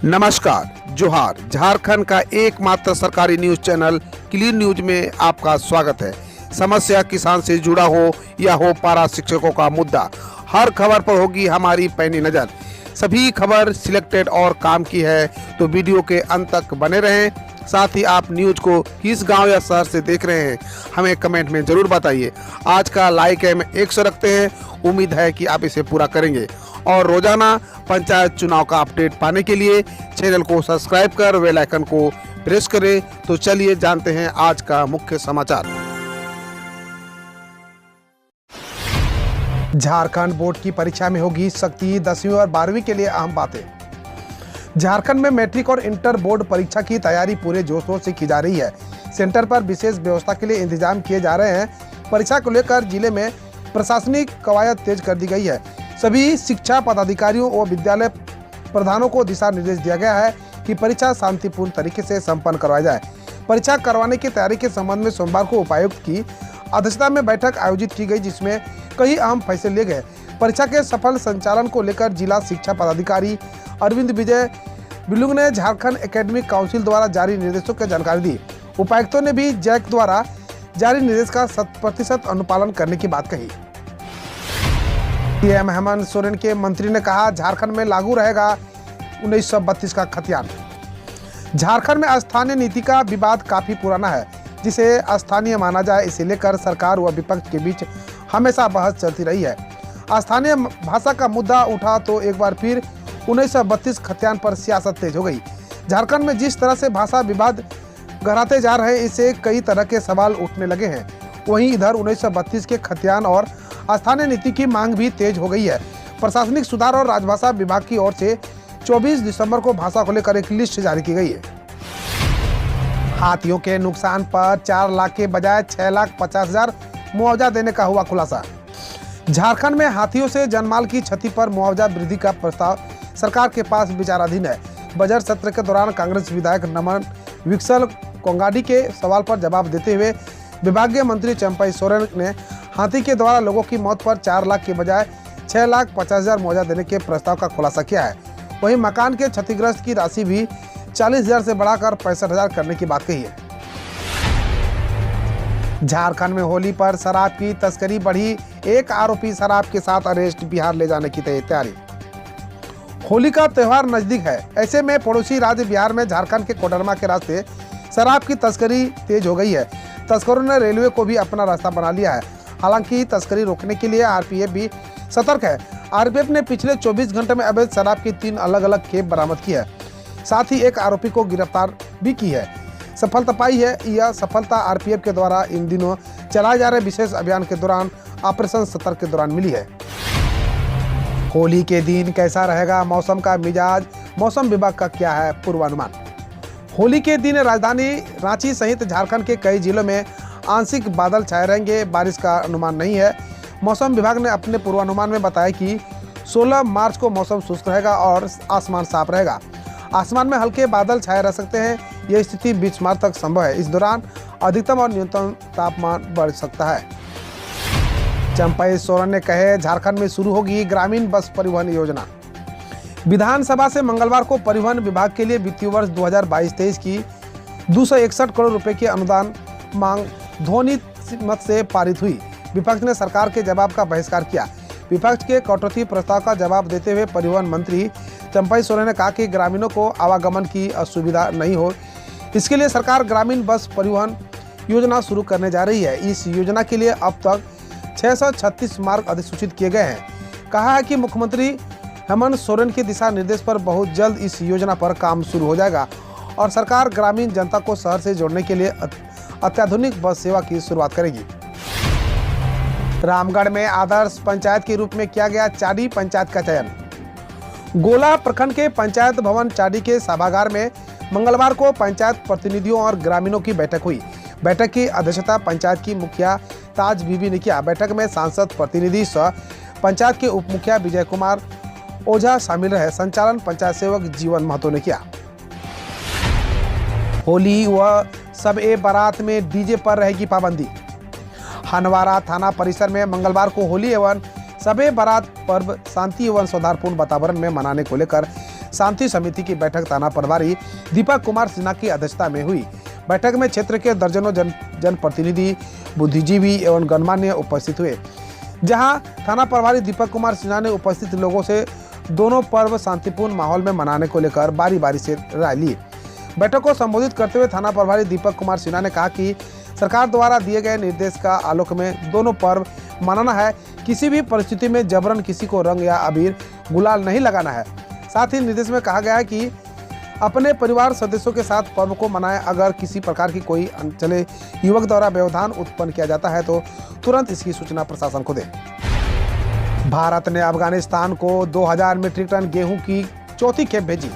नमस्कार, जोहार। झारखंड का एकमात्र सरकारी न्यूज चैनल क्लीन न्यूज में आपका स्वागत है। समस्या किसान से जुड़ा हो या हो पारा शिक्षकों का मुद्दा, हर खबर पर होगी हमारी पैनी नज़र। सभी खबर सिलेक्टेड और काम की है, तो वीडियो के अंत तक बने रहें। साथ ही आप न्यूज को किस गांव या शहर से देख रहे हैं, हमें कमेंट में ज़रूर बताइए। आज का लाइक हम 100 रखते हैं, उम्मीद है कि आप इसे पूरा करेंगे। और रोजाना पंचायत चुनाव का अपडेट पाने के लिए चैनल को सब्सक्राइब कर बेल आइकन को प्रेस करें। तो चलिए जानते हैं आज का मुख्य समाचार। झारखंड बोर्ड की परीक्षा में होगी सख्ती, 10वीं और 12वीं के लिए अहम बातें। झारखंड में मैट्रिक और इंटर बोर्ड परीक्षा की तैयारी पूरे जोशों से की जा रही है। सेंटर पर विशेष व्यवस्था के लिए इंतजाम किए जा रहे हैं। परीक्षा को लेकर जिले में प्रशासनिक कवायद तेज कर दी गई है। सभी शिक्षा पदाधिकारियों और विद्यालय प्रधानों को दिशा निर्देश दिया गया है कि परीक्षा शांतिपूर्ण तरीके से संपन्न करवाई जाए। परीक्षा करवाने की तैयारी के संबंध में सोमवार को उपायुक्त की अध्यक्षता में बैठक आयोजित की गई, जिसमें कई अहम फैसले लिए गए। परीक्षा के सफल संचालन को लेकर जिला शिक्षा पदाधिकारी अरविंद विजय बिलुंग ने झारखंड एकेडमिक काउंसिल द्वारा जारी निर्देशों की जानकारी दी। उपायुक्तों ने भी जैक द्वारा जारी निर्देश का 100% अनुपालन करने की बात कही। सीएम हेमंत सोरेन के मंत्री ने कहा, झारखंड में लागू रहेगा 1932 का खतियान। झारखंड में स्थानीय नीति का विवाद काफी पुराना है, जिसे स्थानीय माना जाए, इसे लेकर सरकार व विपक्ष के बीच हमेशा बहस चलती रही है। स्थानीय भाषा का मुद्दा उठा तो एक बार फिर 1932 खतियान पर सियासत तेज हो गई। झारखंड में जिस तरह से भाषा विवाद गहराते जा रहे हैं, इससे कई तरह के सवाल उठने लगे हैं। वहीं इधर 1932 के खतियान और स्थानीय नीति की मांग भी तेज हो गई है। प्रशासनिक सुधार और राजभाषा विभाग की ओर से 24 दिसंबर को भाषा को लेकर एक लिस्ट जारी की गई है। हाथियों के नुकसान पर 4 लाख के बजाय 6,50,000 मुआवजा देने का हुआ खुलासा। झारखंड में हाथियों से जानमाल की क्षति पर मुआवजा वृद्धि का प्रस्ताव सरकार के पास विचाराधीन है। बजट सत्र के दौरान कांग्रेस विधायक नमन विक्सल कोंगाडी के सवाल पर जवाब देते हुए विभागीय मंत्री चंपई सोरेन ने हाथी के द्वारा लोगों की मौत पर 4 लाख के बजाय 6,50,000 मुआवजा देने के प्रस्ताव का खुलासा किया है। वहीं मकान के क्षतिग्रस्त की राशि भी 40,000 से बढ़ाकर 65,000 करने की बात कही है। झारखंड में होली पर शराब की तस्करी बढ़ी, एक आरोपी शराब के साथ अरेस्ट, बिहार ले जाने की तैयारी। होली का त्यौहार नजदीक है, ऐसे में पड़ोसी राज्य बिहार में झारखंड के कोडरमा के रास्ते शराब की तस्करी तेज हो गई है। तस्करों ने रेलवे को भी अपना रास्ता बना लिया है। हालांकि तस्करी रोकने के लिए आरपीएफ भी सतर्क है। आरपीएफ ने पिछले 24 घंटे में अवैध शराब की 3 अलग अलग खेप बरामद की है। साथ ही एक आरोपी को गिरफ्तार भी की है। सफलता पाई है। यह सफलता आरपीएफ के द्वारा इन दिनों चलाए जा रहे विशेष अभियान के दौरान ऑपरेशन सतर्क के दौरान मिली है। होली के दिन कैसा रहेगा मौसम का मिजाज, मौसम विभाग का क्या है पूर्वानुमान। होली के दिन राजधानी रांची सहित झारखंड के कई जिलों में आंशिक बादल छाए रहेंगे, बारिश का अनुमान नहीं है। मौसम विभाग ने अपने पूर्वानुमान में बताया कि 16 मार्च को मौसम शुष्क रहेगा और आसमान साफ रहेगा। आसमान में हल्के बादल छाए रह सकते हैं। यह स्थिति 20 मार्च तक संभव है। इस दौरान अधिकतम और न्यूनतम तापमान बढ़ सकता है। चंपई सोरेन ने कहे, झारखंड में शुरू होगी ग्रामीण बस परिवहन योजना। विधानसभा से मंगलवार को परिवहन विभाग के लिए वित्तीय वर्ष 2022-23 की 261 करोड़ रुपए की अनुदान मांग ध्वनि मत से पारित हुई। विपक्ष ने सरकार के जवाब का बहिष्कार किया। विपक्ष के कटौती प्रस्ताव का जवाब देते हुए परिवहन मंत्री चंपई सोरेन ने कहा कि ग्रामीणों को आवागमन की असुविधा नहीं हो, इसके लिए सरकार ग्रामीण बस परिवहन योजना शुरू करने जा रही है। इस योजना के लिए अब तक 636 मार्ग अधिसूचित किए गए हैं। कहा है कि मुख्यमंत्री हेमंत सोरेन के दिशा निर्देश पर बहुत जल्द इस योजना पर काम शुरू हो जाएगा और सरकार ग्रामीण जनता को शहर से जोड़ने के लिए अत्याधुनिक बस सेवा की शुरुआत करेगी। रामगढ़ में आदर्श पंचायत के रूप में किया गया चाडी पंचायत का चयन। गोला प्रखंड के पंचायत भवन चाडी के सभागार में मंगलवार को पंचायत प्रतिनिधियों और ग्रामीणों की बैठक हुई। बैठक की अध्यक्षता पंचायत की मुखिया ताज बीबी ने किया। बैठक में सांसद प्रतिनिधि सह पंचायत के उप मुखिया विजय कुमार ओझा शामिल रहे। संचालन पंचायत सेवक जीवन महतो ने किया। होली व शब-ए बारात में डीजे पर रहेगी पाबंदी। हनवारा थाना परिसर में मंगलवार को होली एवं शब-ए बारात पर्व शांति एवं सौहार्दपूर्ण वातावरण में मनाने को लेकर शांति समिति की बैठक थाना प्रभारी दीपक कुमार सिन्हा की अध्यक्षता में हुई। बैठक में क्षेत्र के दर्जनों जनप्रतिनिधि, बुद्धिजीवी एवं गणमान्य उपस्थित हुए, जहां थाना प्रभारी दीपक कुमार सिन्हा ने उपस्थित लोगों से दोनों पर्व शांतिपूर्ण माहौल में मनाने को लेकर बारी बारी से राय ली। बैठक को संबोधित करते हुए थाना प्रभारी दीपक कुमार सिन्हा ने कहा कि सरकार द्वारा दिए गए निर्देश का आलोक में दोनों पर्व मनाना है। किसी भी परिस्थिति में जबरन किसी को रंग या अबीर गुलाल नहीं लगाना है। साथ ही निर्देश में कहा गया है कि अपने परिवार सदस्यों के साथ पर्व को मनाएं। अगर किसी प्रकार की कोई अनचले युवक द्वारा व्यवधान उत्पन्न किया जाता है तो तुरंत इसकी सूचना प्रशासन को दें। भारत ने अफगानिस्तान को 2000 मीट्रिक टन गेहूं की चौथी खेप भेजी।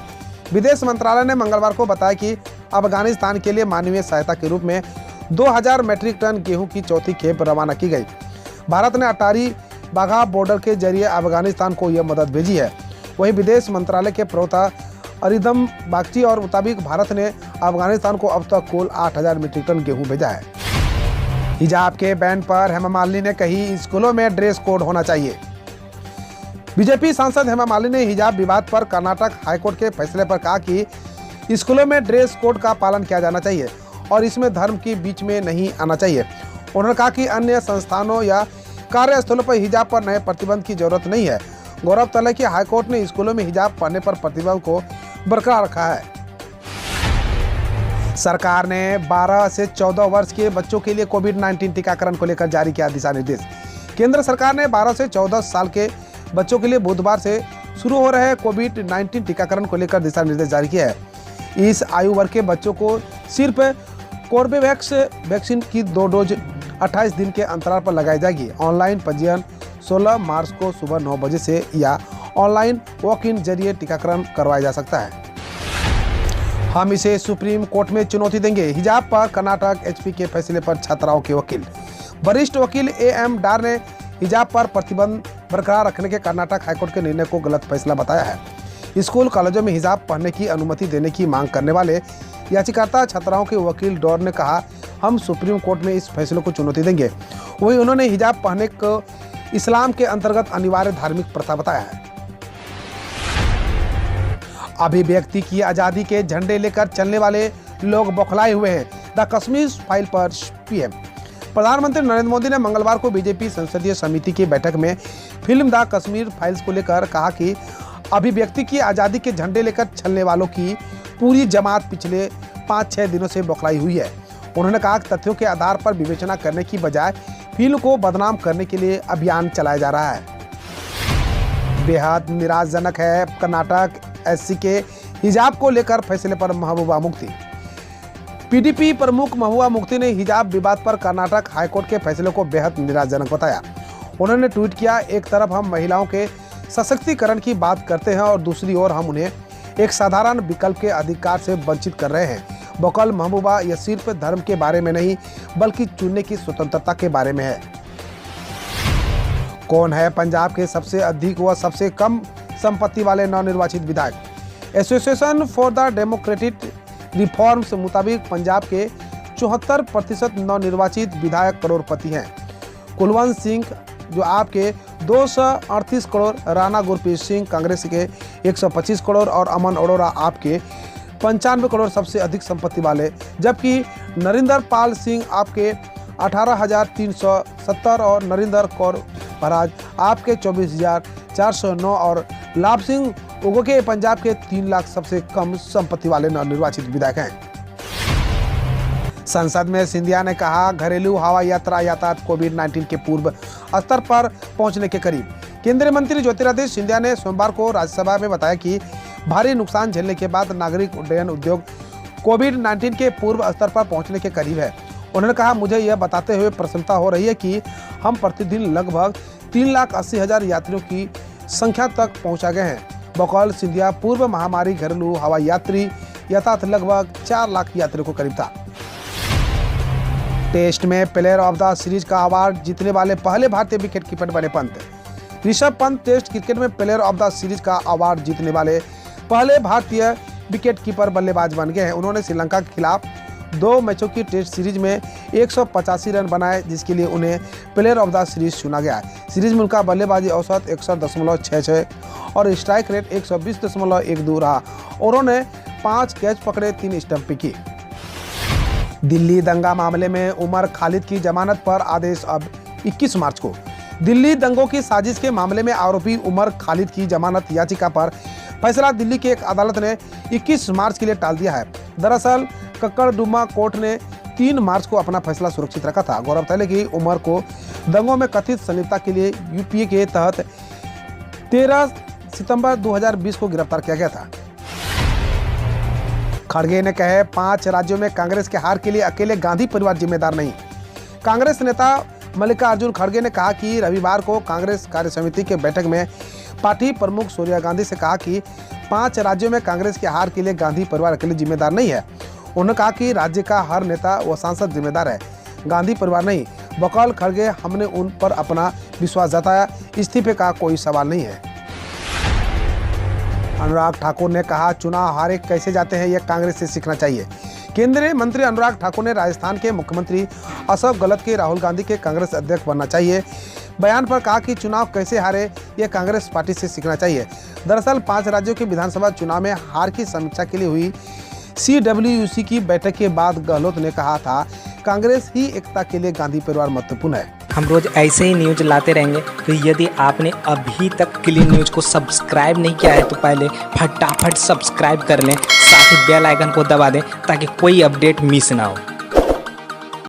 विदेश मंत्रालय ने मंगलवार को बताया कि अफगानिस्तान के लिए मानवीय सहायता के रूप में 2000 मीट्रिक टन गेहूं की चौथी खेप रवाना की गई। भारत ने अटारी बाघा बॉर्डर के जरिए अफगानिस्तान को यह मदद भेजी है। वहीं विदेश मंत्रालय के प्रवक्ता अरिदम बागची और मुताबिक भारत ने अफगानिस्तान को अब तक कुल 8000 मीट्रिक टन गेहूं भेजा है। हिजाब के बैन पर हेमा मालिनी ने कही स्कूलों में ड्रेस कोड होना चाहिए। बीजेपी सांसद हेमा मालिनी ने हिजाब विवाद पर कर्नाटक हाईकोर्ट के फैसले पर कहा कि स्कूलों में ड्रेस कोड का पालन किया जाना चाहिए और इसमें धर्म के बीच में नहीं आना चाहिए। उन्होंने कहा कि अन्य संस्थानों या कार्यस्थलों पर हिजाब पर नए प्रतिबंध की जरूरत नहीं है। गौरतलब है कि हाईकोर्ट ने स्कूलों में हिजाब पहनने पर प्रतिबंध को बरकरार रखा है। सरकार ने 12 से 14 वर्ष के बच्चों के लिए कोविड-19 टीकाकरण को लेकर जारी किया दिशा निर्देश। केंद्र सरकार ने 12 से 14 साल के बच्चों के लिए बुधवार से शुरू हो रहे कोविड-19 टीकाकरण को लेकर दिशा निर्देश जारी किया है। इस आयु वर्ग के बच्चों को सिर्फ कोर्बेवैक्स वैक्सीन की 2 डोज 28 दिन के अंतराल पर लगाई जाएगी। ऑनलाइन पंजीयन 16 मार्च को सुबह 9 बजे से या ऑनलाइन वॉक इन जरिए टीकाकरण करवाया जा सकता है। हम इसे सुप्रीम कोर्ट में चुनौती देंगे। हिजाब पर कर्नाटक एचपी के फैसले पर छात्राओं के वकील। वरिष्ठ वकील AM डार ने हिजाब पर प्रतिबंध बरकरार रखने के कर्नाटक हाईकोर्ट के निर्णय को गलत फैसला बताया है। स्कूल कॉलेजों में हिजाब पहनने की अनुमति देने की मांग करने वाले याचिकाकर्ता छात्राओं के वकील डॉर ने कहा, हम सुप्रीम कोर्ट में इस फैसले को चुनौती देंगे। वहीं उन्होंने हिजाब पहनने को इस्लाम के अंतर्गत अनिवार्य धार्मिक प्रथा बताया है। अभिव्यक्ति की आजादी के झंडे लेकर चलने वाले लोग बौखलाए हुए हैं। द कश्मीर फाइल पर PM। प्रधानमंत्री नरेंद्र मोदी ने मंगलवार को बीजेपी संसदीय समिति की बैठक में फिल्म द कश्मीर फाइल्स को लेकर कहा कि अभिव्यक्ति की आजादी के झंडे लेकर चलने वालों की पूरी जमात पिछले 5-6 दिनों से बौखलाई हुई है। उन्होंने कहा कि तथ्यों के आधार पर विवेचना करने की बजाय फिल्म को बदनाम करने के लिए अभियान चलाया जा रहा है। बेहद निराशाजनक है कर्नाटक SC के हिजाब को लेकर फैसले पर महबूबा मुफ्ती। PDP प्रमुख महबूबा मुफ्ती ने हिजाब विवाद पर कर्नाटक हाईकोर्ट के फैसले को बेहद निराशाजनक बताया। उन्होंने ट्वीट किया, एक तरफ हम महिलाओं के सशक्तिकरण की बात करते हैं और दूसरी ओर हम उन्हें एक साधारण विकल्प के अधिकार से वंचित कर रहे हैं। बकौल महबूबा, यह सिर्फ धर्म के बारे में नहीं बल्कि चुनने की स्वतंत्रता के बारे में है। कौन है पंजाब के सबसे अधिक व सबसे कम संपत्ति वाले नवनिर्वाचित विधायक? Association for the democratic reforms मुताबिक पंजाब के 74% नवनिर्वाचित विधायक करोड़पति हैं। कुलवंत सिंह जो आपके 238 करोड़, राणा गुरप्रीत सिंह कांग्रेस के 125 करोड़ और अमन अरोड़ा आपके 95 करोड़ सबसे अधिक संपत्ति वाले, जबकि नरिंदर पाल सिंह आपके 18,370 और नरिंदर कौर महाराज आपके 24,409 और लाभ सिंह उगोके पंजाब के 3 लाख सबसे कम संपत्ति वाले नवनिर्वाचित विधायक हैं। संसद में सिंधिया ने कहा, घरेलू हवाई यात्रा यातायात कोविड-19 के पूर्व स्तर पर पहुंचने के करीब। केंद्रीय मंत्री ज्योतिरादित्य सिंधिया ने सोमवार को राज्यसभा में बताया कि भारी नुकसान झेलने के बाद नागरिक उड्डयन उद्योग कोविड-19 के पूर्व स्तर पर पहुंचने के करीब है। उन्होंने कहा, मुझे यह बताते हुए प्रसन्नता हो रही है कि हम प्रतिदिन लगभग 3,80,000 यात्रियों की संख्या तक पहुंचा गए हैं। बकौल सिंधिया, पूर्व महामारी घरेलू हवाई यात्री यातायात लगभग 4 लाख यात्रियों को करीब था। टेस्ट में प्लेयर ऑफ द सीरीज का अवार्ड जीतने वाले पहले भारतीय विकेट कीपर बने पंत। ऋषभ पंत टेस्ट क्रिकेट में प्लेयर ऑफ द सीरीज का अवार्ड जीतने वाले पहले भारतीय विकेट कीपर बल्लेबाज बन गए हैं। उन्होंने श्रीलंका के खिलाफ 2 मैचों की टेस्ट सीरीज में 185 रन बनाए, जिसके लिए उन्हें प्लेयर ऑफ द सीरीज चुना गया। सीरीज में उनका बल्लेबाजी औसत 61.66 और स्ट्राइक रेट 120.12 रहा। उन्होंने 5 कैच पकड़े, 3 स्टंप की। दिल्ली दंगा मामले में उमर खालिद की जमानत पर आदेश अब 21 मार्च को। दिल्ली दंगों की साजिश के मामले में आरोपी उमर खालिद की जमानत याचिका पर फैसला दिल्ली की एक अदालत ने 21 मार्च के लिए टाल दिया है। दरअसल कक्कड़दुमा कोर्ट ने 3 मार्च को अपना फैसला सुरक्षित रखा था। गौरतलब है कि उमर को दंगों में कथित संलिप्तता के लिए यूपीए के तहत 13 सितंबर 2020 को गिरफ्तार किया गया था। खड़गे ने कहे 5 राज्यों में कांग्रेस के हार के लिए अकेले गांधी परिवार जिम्मेदार नहीं। कांग्रेस नेता मल्लिकार्जुन खड़गे ने कहा कि रविवार को कांग्रेस कार्य समिति के बैठक में पार्टी प्रमुख सोनिया गांधी से कहा कि 5 राज्यों में कांग्रेस के हार के लिए गांधी परिवार अकेले जिम्मेदार नहीं है। उन्होंने कहा कि राज्य का हर नेता व सांसद जिम्मेदार है, गांधी परिवार नहीं। बकौल खड़गे, हमने उन पर अपना विश्वास जताया, इस्तीफे का कोई सवाल नहीं है। अनुराग ठाकुर ने कहा चुनाव हारे कैसे जाते हैं, यह कांग्रेस से सीखना चाहिए। केंद्रीय मंत्री अनुराग ठाकुर ने राजस्थान के मुख्यमंत्री अशोक गहलोत के राहुल गांधी के कांग्रेस अध्यक्ष बनना चाहिए बयान पर कहा कि चुनाव कैसे हारे, यह कांग्रेस पार्टी से सीखना चाहिए। दरअसल 5 राज्यों के विधानसभा चुनाव में हार की समीक्षा के लिए हुई CWUC की बैठक के बाद गहलोत ने कहा था कांग्रेस ही एकता के लिए गांधी परिवार महत्वपूर्ण है। हम रोज ऐसे ही न्यूज लाते रहेंगे, तो यदि आपने अभी तक क्लीन न्यूज को सब्सक्राइब नहीं किया है तो पहले फटाफट सब्सक्राइब कर लें, साथ ही बेल आइकन को दबा दें ताकि कोई अपडेट मिस ना हो।